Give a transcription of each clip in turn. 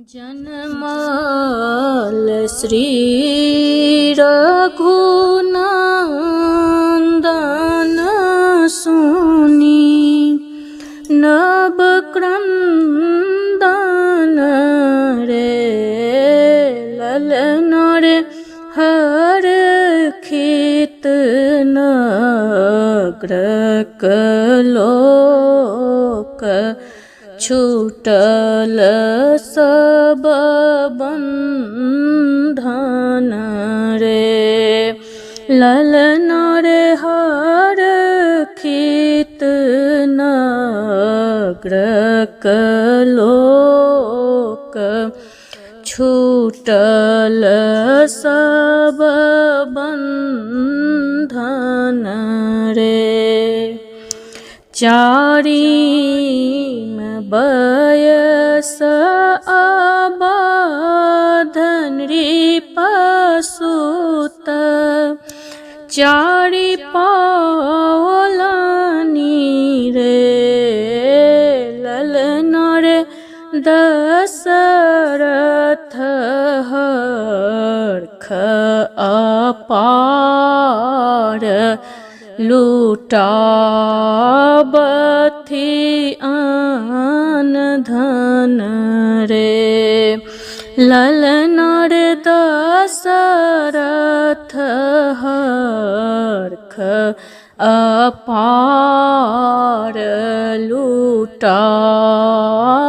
जनमाल श्री रघुनंदन सुनी नव क्रंदन रे ललन रे हर खित नग्र कलोक छूटल सब बंधन रे ललन रे हर खित नग्र कलोक छूटल सब बंधन रे चारिम बयस अबधन रिपसुत चारि पौलनी रे ललन रे दशरथ हर्ष अपार लुटाबथि आन धन रे ललन रे दशरथ हर्ष अपार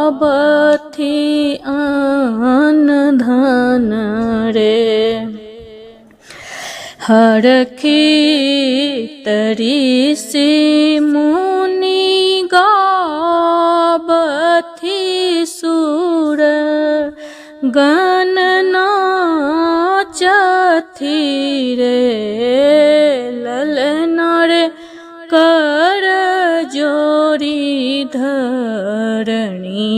लुटाबथि आन धन रे हरखित ऋषि मुनि गावथि सुर गण नाचथि रे ललन रे कर जोरी धरणी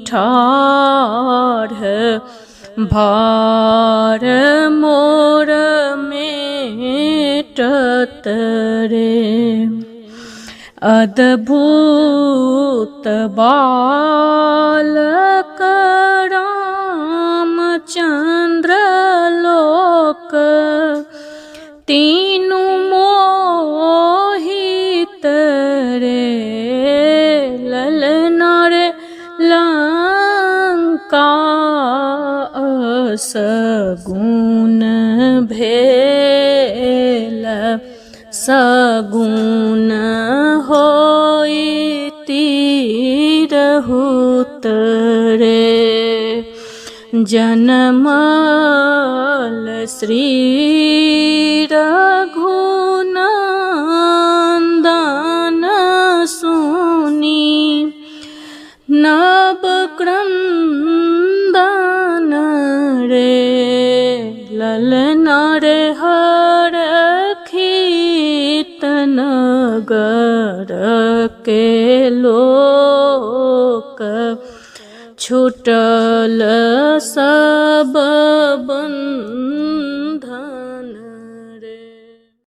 ठाढ़ भार मोर मेटत रे अद्भुत बालक रामचंद्र लोक तीनु मोहित रे ललन रे लंका सगुन भेल सगुन होई तिरहुत रे जनमाल श्री रघुनंदन सुनी नव क्रंदन रे ललन रे हर खित नगर के लोक छूटल सब बंधन